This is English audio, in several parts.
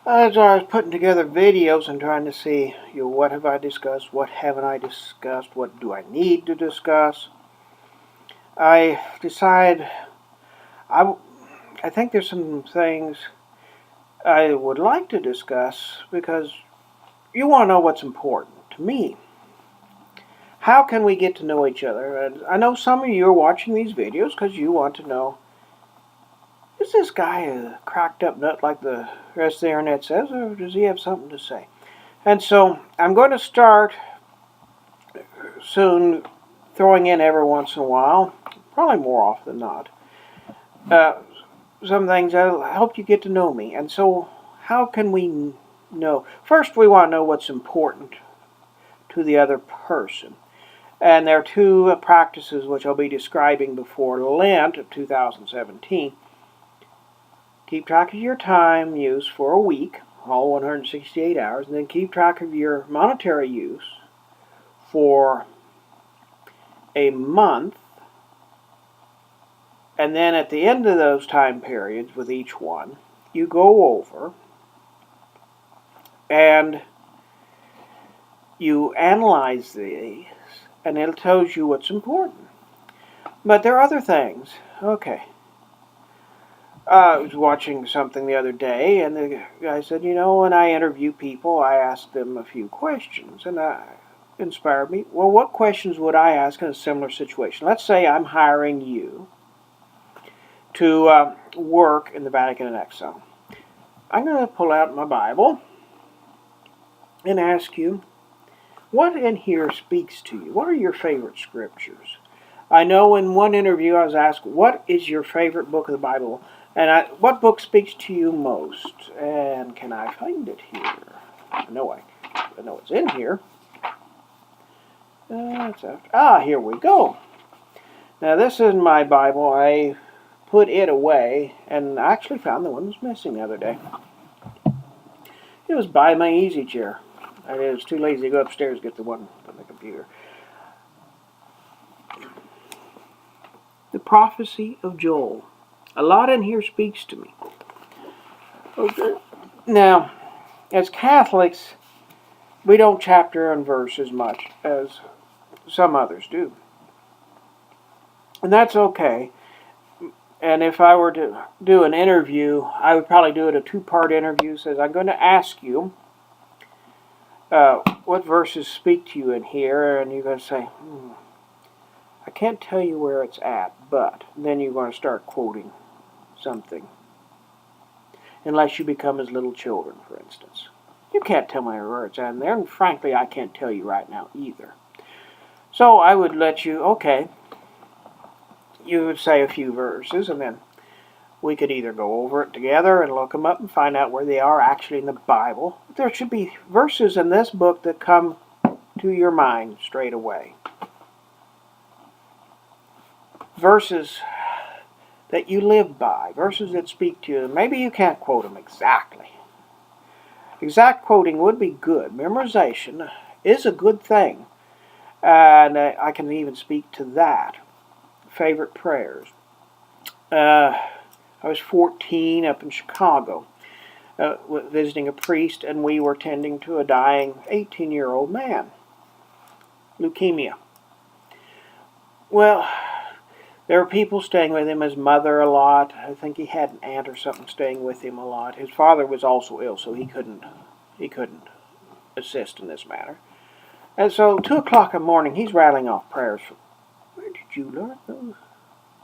As I was putting together videos and trying to see, what have I discussed, what haven't I discussed, what do I need to discuss, I decide I, I think there's some things I would like to discuss because you want to know what's important to me. How can we get to know each other? And I know some of you are watching these videos because you want to know, is this guy a cracked up nut like the rest of the internet says, or does he have something to say? And so I'm going to start soon throwing in every once in a while, probably more often than not, uh, some things that'll help you get to know me. And so how can we know? First, we want to know what's important to the other person. And there are two practices which I'll be describing before Lent of 2017. Keep track of your time use for a week, all 168 hours, and then keep track of your monetary use for a month. And then at the end of those time periods with each one, you go over and you analyze these, and it tells you what's important. But there are other things. Okay. I was watching something the other day, and the guy said, when I interview people, I ask them a few questions, and that inspired me. Well, what questions would I ask in a similar situation? Let's say I'm hiring you to work in the Vatican Annex Zone. I'm going to pull out my Bible and ask you, what in here speaks to you? What are your favorite scriptures? I know in one interview I was asked, what is your favorite book of the Bible? And what book speaks to you most? And can I find it here? I know it's in here. Here we go. Now this is my Bible. I put it away, and I actually found the one that was missing the other day. It was by my easy chair. I was too lazy to go upstairs and get the one from the computer. The prophecy of Joel. A lot in here speaks to me. Okay. Now, as Catholics, we don't chapter and verse as much as some others do. And that's okay. And if I were to do an interview, I would probably do it a two-part interview. Says, I'm going to ask you what verses speak to you in here, and you're going to say, I can't tell you where it's at, but then you're going to start quoting something. Unless you become as little children, for instance. You can't tell me where it's at in there, and frankly, I can't tell you right now either. So I would let you, okay, you would say a few verses, and then we could either go over it together and look them up and find out where they are actually in the Bible. There should be verses in this book that come to your mind straight away. Verses that you live by, verses that speak to you. Maybe you can't quote them exactly. Exact quoting would be good. Memorization is a good thing. And I can even speak to that. Favorite prayers. I was 14 up in Chicago visiting a priest, and we were tending to a dying 18-year-old man. Leukemia. Well, there were people staying with him, his mother a lot. I think he had an aunt or something staying with him a lot. His father was also ill, so he couldn't assist in this matter. And so 2 o'clock in the morning, he's rattling off prayers. Where did you learn those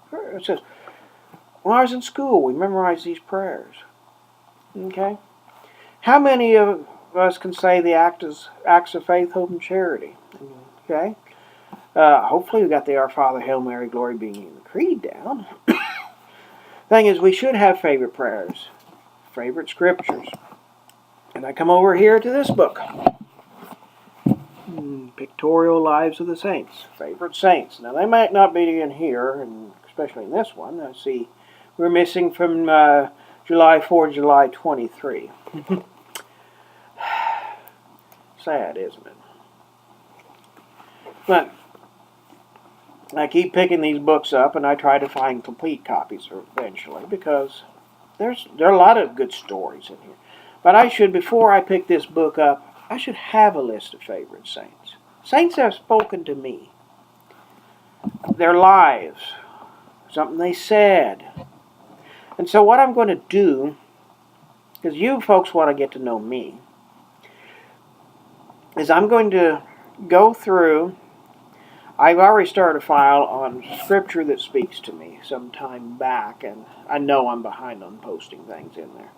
prayers? It says, when I was in school, we memorized these prayers. Okay? How many of us can say the acts of faith, hope, and charity? Okay? Hopefully we got the Our Father, Hail Mary, Glory be in the Creed down. Thing is, we should have favorite prayers, favorite scriptures. And I come over here to this book. Pictorial Lives of the Saints, favorite saints. Now they might not be in here, and especially in this one. I see we're missing from July 4, July 23. Sad, isn't it? But I keep picking these books up, and I try to find complete copies eventually, because There are a lot of good stories in here. But I should, before I pick this book up, I should have a list of favorite saints. Saints have spoken to me. Their lives, something they said. And so what I'm going to do, because you folks want to get to know me, is I'm going to go through. I've already started a file on scripture that speaks to me some time back, and I know I'm behind on posting things in there.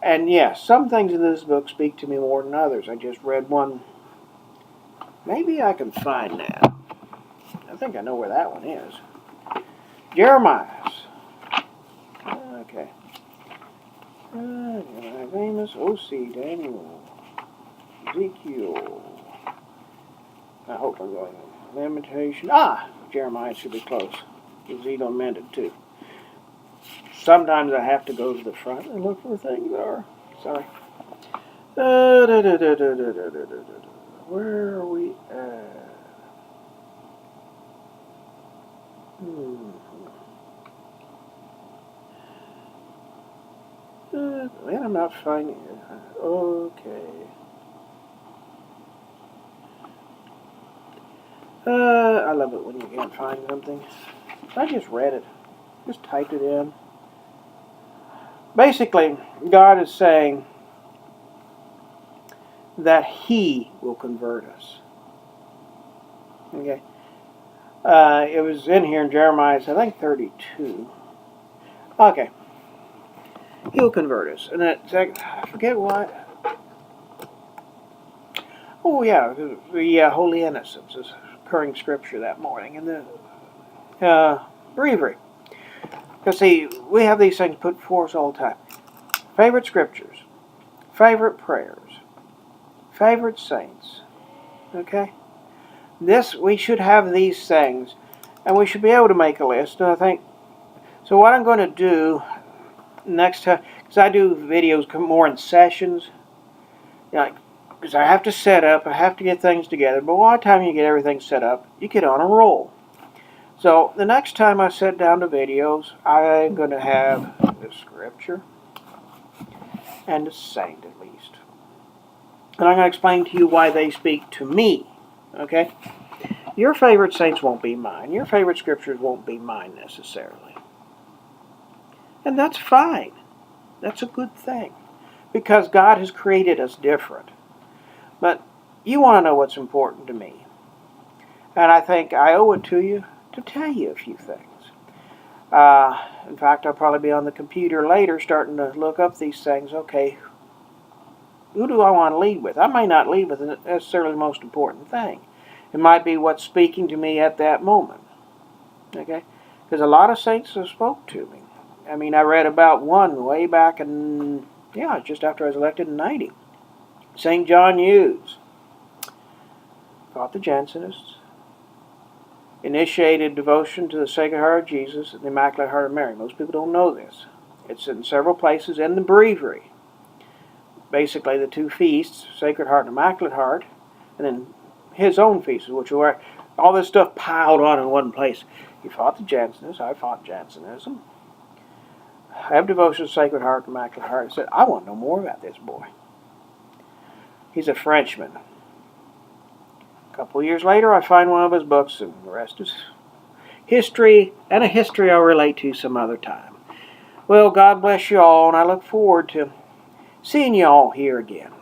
And yes, some things in this book speak to me more than others. I just read one. Maybe I can find that. I think I know where that one is. Jeremiah. Okay. Amos, O.C., Daniel, Ezekiel. I hope I'm going. Lamentation. Jeremiah should be close. Ezekiel amended too. Sometimes I have to go to the front and look for things that are. Sorry. Where are we at? Man, I'm not finding it. Okay. I love it when you can't find something. I just read it. Just typed it in. Basically, God is saying that He will convert us. Okay. It was in here in Jeremiah, I think 32. Okay. He will convert us. And I forget what. Oh, yeah, the Holy Innocents is occurring scripture that morning in the breviary. Because, see, we have these things put before us all the time. Favorite scriptures, favorite prayers, favorite saints. Okay? We should have these things, and we should be able to make a list. And I think, so what I'm going to do next time, because I do videos more in sessions, because I have to set up, I have to get things together, but by the time you get everything set up, you get on a roll. So the next time I sit down to videos, I'm going to have the scripture and the saint at least. And I'm going to explain to you why they speak to me. Okay? Your favorite saints won't be mine. Your favorite scriptures won't be mine necessarily. And that's fine. That's a good thing. Because God has created us different. But you want to know what's important to me. And I think I owe it to you to tell you a few things. In fact, I'll probably be on the computer later starting to look up these things. Okay, who do I want to lead with? I may not lead with necessarily the most important thing. It might be what's speaking to me at that moment. Okay? Because a lot of saints have spoke to me. I mean, I read about one way back in, just after I was elected in 90. St. John Hughes. Fought the Jansenists. Initiated devotion to the Sacred Heart of Jesus and the Immaculate Heart of Mary. Most people don't know this. It's in several places in the breviary. Basically, the two feasts, Sacred Heart and Immaculate Heart, and then his own feasts, which were all this stuff piled on in one place. He fought the Jansenists. I fought Jansenism. I have devotion to the Sacred Heart and Immaculate Heart. I said, I want to know more about this boy. He's a Frenchman. A couple of years later, I find one of his books, and the rest is history, and a history I'll relate to some other time. Well, God bless you all, and I look forward to seeing you all here again.